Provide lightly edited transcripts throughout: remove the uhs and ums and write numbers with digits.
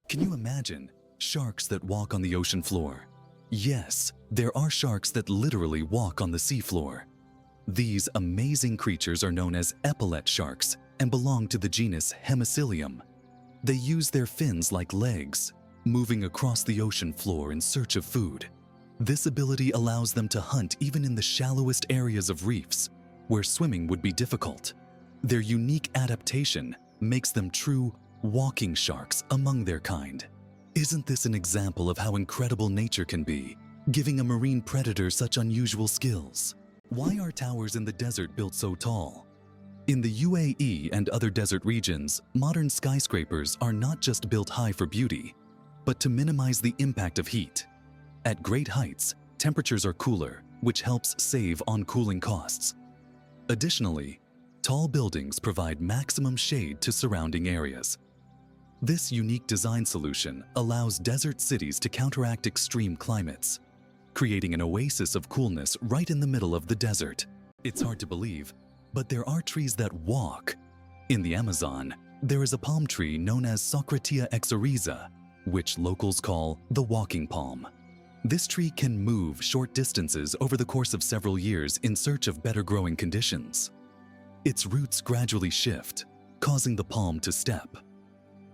Can you imagine sharks that walk on the ocean floor? Yes, there are sharks that literally walk on the seafloor. These amazing creatures are known as epaulet sharks and belong to the genus Hemicillium. They use their fins like legs, moving across the ocean floor in search of food. This ability allows them to hunt even in the shallowest areas of reefs, where swimming would be difficult. Their unique adaptation makes them true walking sharks among their kind. Isn't this an example of how incredible nature can be, giving a marine predator such unusual skills? Why are towers in the desert built so tall? In the UAE and other desert regions, modern skyscrapers are not just built high for beauty, but to minimize the impact of heat. At great heights, temperatures are cooler, which helps save on cooling costs. Additionally, tall buildings provide maximum shade to surrounding areas. This unique design solution allows desert cities to counteract extreme climates, creating an oasis of coolness right in the middle of the desert. It's hard to believe, but there are trees that walk. In the Amazon, there is a palm tree known as Socratia exoriza, which locals call the walking palm. This tree can move short distances over the course of several years in search of better growing conditions. Its roots gradually shift, causing the palm to step.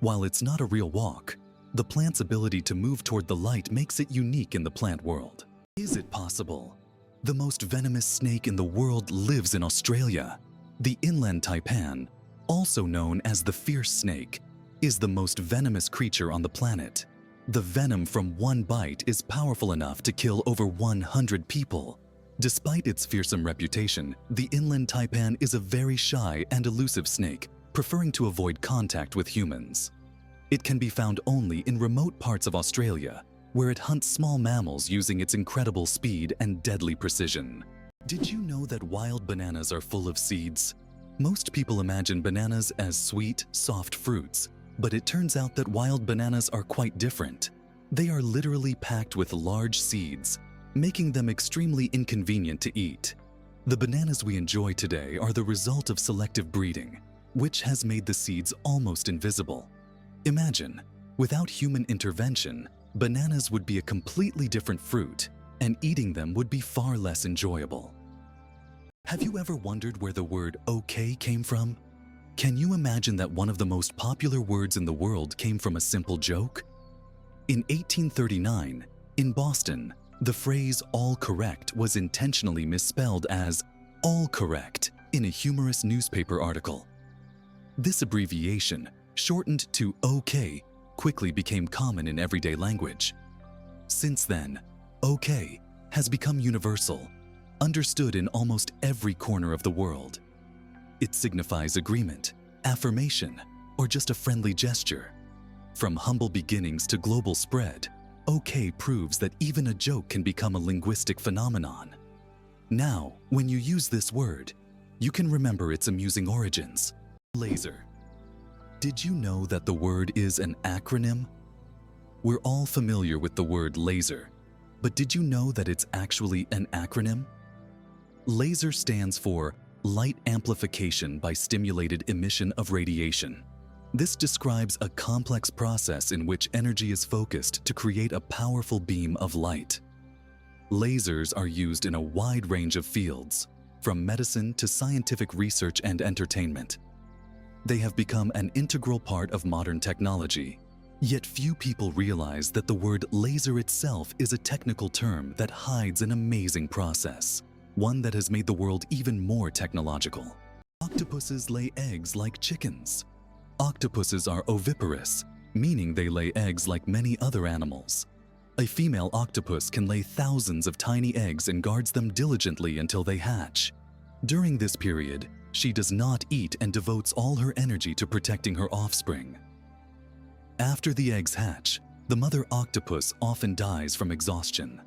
While it's not a real walk, the plant's ability to move toward the light makes it unique in the plant world. Is it possible? The most venomous snake in the world lives in Australia. The inland taipan, also known as the fierce snake, is the most venomous creature on the planet. The venom from one bite is powerful enough to kill over 100 people. Despite its fearsome reputation, the inland taipan is a very shy and elusive snake, preferring to avoid contact with humans. It can be found only in remote parts of Australia, where it hunts small mammals using its incredible speed and deadly precision. Did you know that wild bananas are full of seeds? Most people imagine bananas as sweet, soft fruits, but it turns out that wild bananas are quite different. They are literally packed with large seeds, making them extremely inconvenient to eat. The bananas we enjoy today are the result of selective breeding, which has made the seeds almost invisible. Imagine, without human intervention, bananas would be a completely different fruit, and eating them would be far less enjoyable. Have you ever wondered where the word okay came from? Can you imagine that one of the most popular words in the world came from a simple joke? In 1839, in Boston, the phrase all correct was intentionally misspelled as all correct in a humorous newspaper article. This abbreviation, shortened to OK, quickly became common in everyday language. Since then, OK has become universal, understood in almost every corner of the world. It signifies agreement, affirmation, or just a friendly gesture. From humble beginnings to global spread, OK proves that even a joke can become a linguistic phenomenon. Now, when you use this word, you can remember its amusing origins. Laser. Did you know that the word is an acronym? We're all familiar with the word laser, but did you know that it's actually an acronym? Laser stands for light amplification by stimulated emission of radiation. This describes a complex process in which energy is focused to create a powerful beam of light. Lasers are used in a wide range of fields, from medicine to scientific research and entertainment. They have become an integral part of modern technology. Yet few people realize that the word laser itself is a technical term that hides an amazing process, one that has made the world even more technological. Octopuses lay eggs like chickens. Octopuses are oviparous, meaning they lay eggs like many other animals. A female octopus can lay thousands of tiny eggs and guards them diligently until they hatch. During this period, she does not eat and devotes all her energy to protecting her offspring. After the eggs hatch, the mother octopus often dies from exhaustion.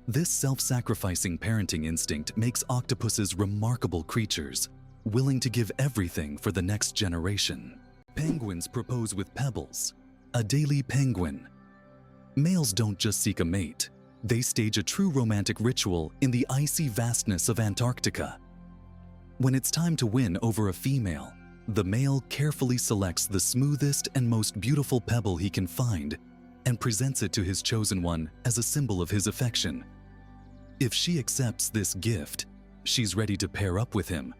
This self-sacrificing parenting instinct makes octopuses remarkable creatures, willing to give everything for the next generation. Penguins propose with pebbles, a daily penguin. Males don't just seek a mate, they stage a true romantic ritual in the icy vastness of Antarctica. When it's time to win over a female, The male carefully selects the smoothest and most beautiful pebble he can find and presents it to his chosen one as a symbol of his affection. If she accepts this gift, she's ready to pair up with him.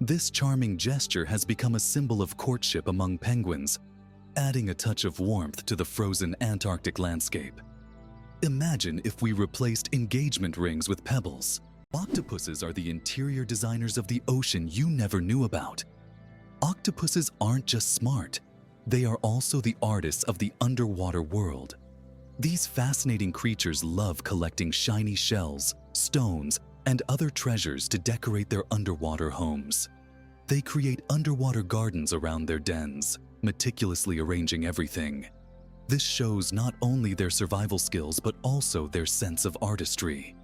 This charming gesture has become a symbol of courtship among penguins, adding a touch of warmth to the frozen Antarctic landscape. Imagine if we replaced engagement rings with pebbles. Octopuses are the interior designers of the ocean you never knew about. Octopuses aren't just smart, they are also the artists of the underwater world. These fascinating creatures love collecting shiny shells, stones, and other treasures to decorate their underwater homes. They create underwater gardens around their dens, meticulously arranging everything. This shows not only their survival skills but also their sense of artistry.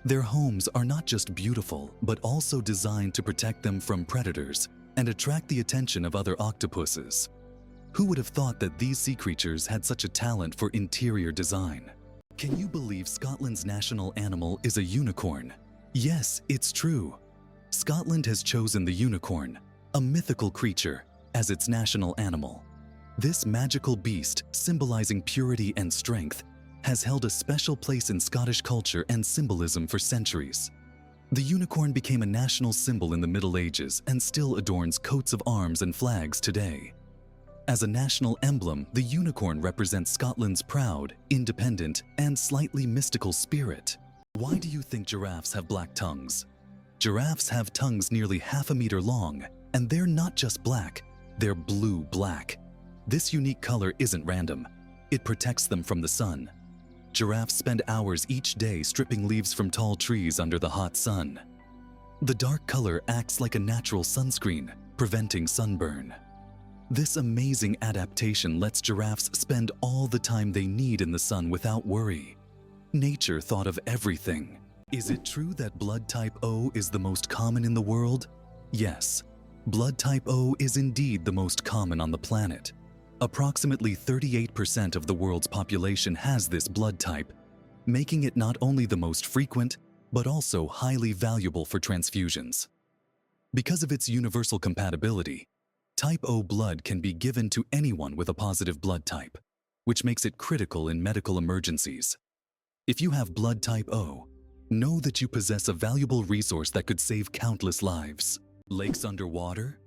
Their homes are not just beautiful but also designed to protect them from predators and attract the attention of other octopuses. Who would have thought that these sea creatures had such a talent for interior design? Can you believe Scotland's national animal is a unicorn? Yes, it's true. Scotland has chosen the unicorn, a mythical creature, as its national animal. This magical beast, symbolizing purity and strength, has held a special place in Scottish culture and symbolism for centuries. The unicorn became a national symbol in the Middle Ages and still adorns coats of arms and flags today. As a national emblem, the unicorn represents Scotland's proud, independent, and slightly mystical spirit. Why do you think giraffes have black tongues? Giraffes have tongues nearly half a meter long, and they're not just black, they're blue-black. This unique color isn't random. It protects them from the sun. Giraffes spend hours each day stripping leaves from tall trees under the hot sun. The dark color acts like a natural sunscreen, preventing sunburn. This amazing adaptation lets giraffes spend all the time they need in the sun without worry. Nature thought of everything. Is it true that blood type O is the most common in the world? Yes, blood type O is indeed the most common on the planet. Approximately 38% of the world's population has this blood type, making it not only the most frequent, but also highly valuable for transfusions. Because of its universal compatibility, type O blood can be given to anyone with a positive blood type, which makes it critical in medical emergencies. If you have blood type O, know that you possess a valuable resource that could save countless lives. Lakes underwater?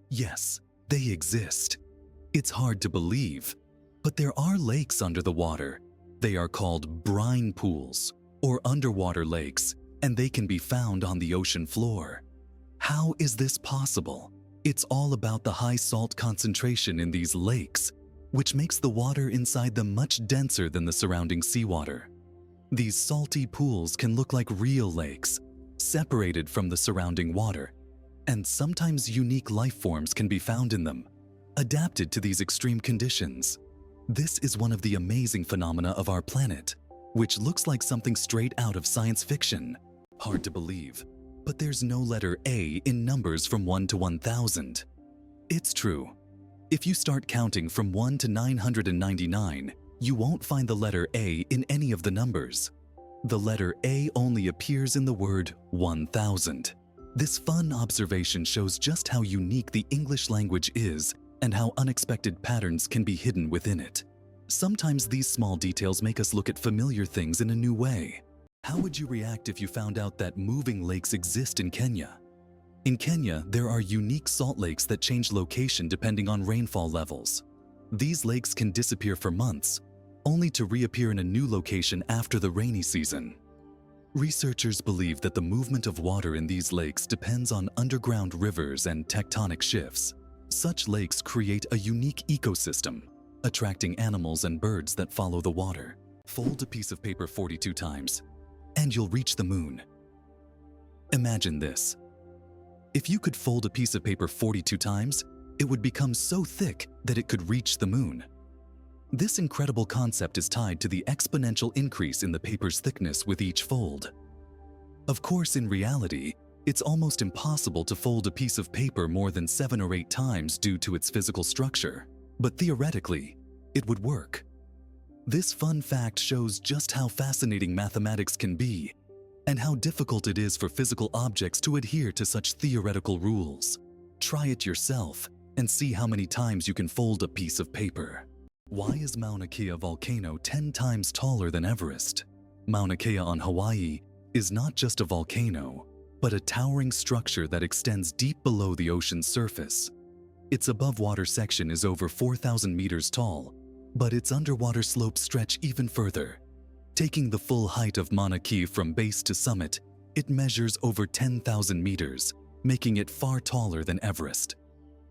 Yes, they exist. It's hard to believe, but there are lakes under the water. They are called brine pools or underwater lakes, and they can be found on the ocean floor. How is this possible? It's all about the high salt concentration in these lakes, which makes the water inside them much denser than the surrounding seawater. These salty pools can look like real lakes, separated from the surrounding water, and sometimes unique life forms can be found in them, adapted to these extreme conditions. This is one of the amazing phenomena of our planet, which looks like something straight out of science fiction. Hard to believe, but there's no letter A in numbers from 1 to 1,000. It's true. If you start counting from 1 to 999, you won't find the letter A in any of the numbers. The letter A only appears in the word 1,000. This fun observation shows just how unique the English language is and how unexpected patterns can be hidden within it. Sometimes these small details make us look at familiar things in a new way. How would you react if you found out that moving lakes exist in Kenya? In Kenya, there are unique salt lakes that change location depending on rainfall levels. These lakes can disappear for months, only to reappear in a new location after the rainy season. Researchers believe that the movement of water in these lakes depends on underground rivers and tectonic shifts. Such lakes create a unique ecosystem, attracting animals and birds that follow the water. Fold a piece of paper 42 times, and you'll reach the moon. Imagine this. If you could fold a piece of paper 42 times, it would become so thick that it could reach the moon. This incredible concept is tied to the exponential increase in the paper's thickness with each fold. Of course, in reality, it's almost impossible to fold a piece of paper more than 7 or 8 times due to its physical structure, but theoretically, it would work. This fun fact shows just how fascinating mathematics can be and how difficult it is for physical objects to adhere to such theoretical rules. Try it yourself and see how many times you can fold a piece of paper. Why is Mauna Kea volcano 10 times taller than Everest? Mauna Kea on Hawaii is not just a volcano, but a towering structure that extends deep below the ocean's surface. Its above-water section is over 4,000 meters tall, but its underwater slopes stretch even further. Taking the full height of Mauna Kea from base to summit, it measures over 10,000 meters, making it far taller than Everest.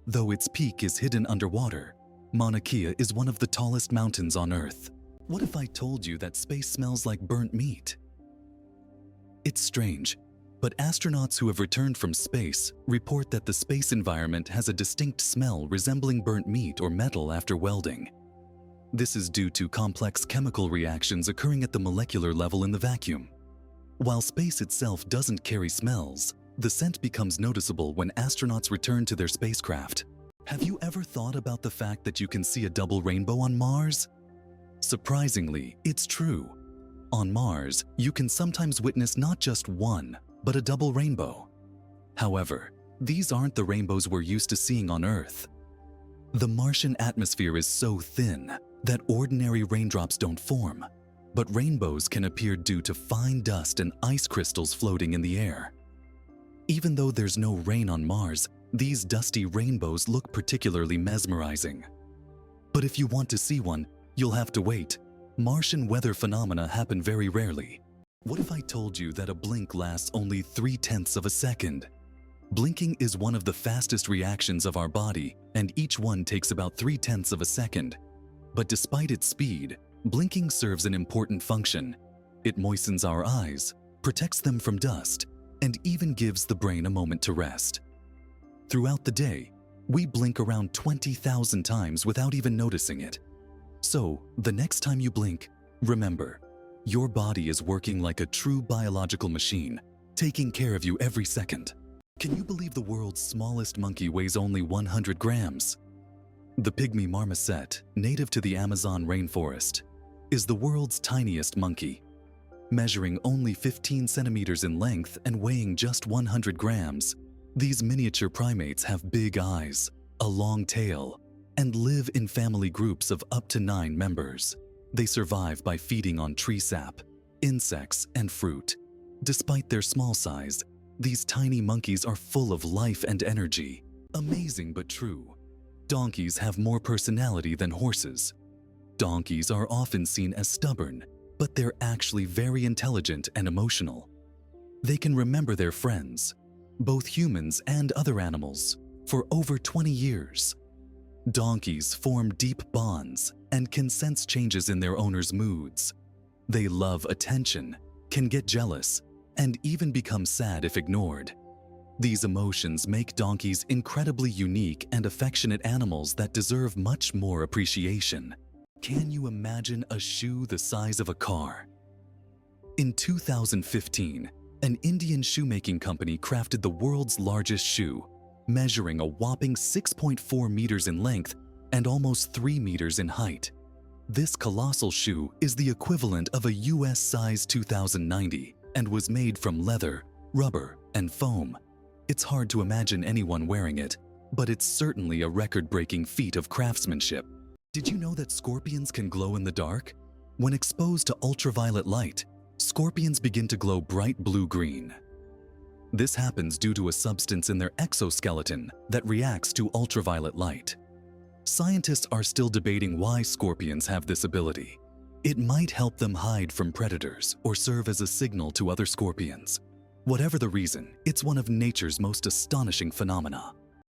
Though its peak is hidden underwater, Mauna Kea is one of the tallest mountains on Earth. What if I told you that space smells like burnt meat? It's strange, but astronauts who have returned from space report that the space environment has a distinct smell resembling burnt meat or metal after welding. This is due to complex chemical reactions occurring at the molecular level in the vacuum. While space itself doesn't carry smells, the scent becomes noticeable when astronauts return to their spacecraft. Have you ever thought about the fact that you can see a double rainbow on Mars? Surprisingly, it's true. On Mars, you can sometimes witness not just one, but a double rainbow. However, these aren't the rainbows we're used to seeing on Earth. The Martian atmosphere is so thin that ordinary raindrops don't form, but rainbows can appear due to fine dust and ice crystals floating in the air. Even though there's no rain on Mars, these dusty rainbows look particularly mesmerizing. But if you want to see one, you'll have to wait. Martian weather phenomena happen very rarely. What if I told you that a blink lasts only 0.3 of a second? Blinking is one of the fastest reactions of our body, and each one takes about 0.3 of a second. But despite its speed, blinking serves an important function. It moistens our eyes, protects them from dust, and even gives the brain a moment to rest. Throughout the day, we blink around 20,000 times without even noticing it. So, the next time you blink, remember, your body is working like a true biological machine, taking care of you every second. Can you believe the world's smallest monkey weighs only 100 grams? The pygmy marmoset, native to the Amazon rainforest, is the world's tiniest monkey. Measuring only 15 centimeters in length and weighing just 100 grams, these miniature primates have big eyes, a long tail, and live in family groups of up to 9 members. They survive by feeding on tree sap, insects, and fruit. Despite their small size, these tiny monkeys are full of life and energy. Amazing but true. Donkeys have more personality than horses. Donkeys are often seen as stubborn, but they're actually very intelligent and emotional. They can remember their friends, both humans and other animals, for over 20 years. Donkeys form deep bonds and can sense changes in their owners' moods. They love attention, can get jealous, and even become sad if ignored. These emotions make donkeys incredibly unique and affectionate animals that deserve much more appreciation. Can you imagine a shoe the size of a car? In 2015, an Indian shoemaking company crafted the world's largest shoe, measuring a whopping 6.4 meters in length and almost 3 meters in height. This colossal shoe is the equivalent of a US size 2090 and was made from leather, rubber, and foam. It's hard to imagine anyone wearing it, but it's certainly a record-breaking feat of craftsmanship. Did you know that scorpions can glow in the dark? When exposed to ultraviolet light, scorpions begin to glow bright blue-green. This happens due to a substance in their exoskeleton that reacts to ultraviolet light. Scientists are still debating why scorpions have this ability. It might help them hide from predators or serve as a signal to other scorpions. Whatever the reason, it's one of nature's most astonishing phenomena.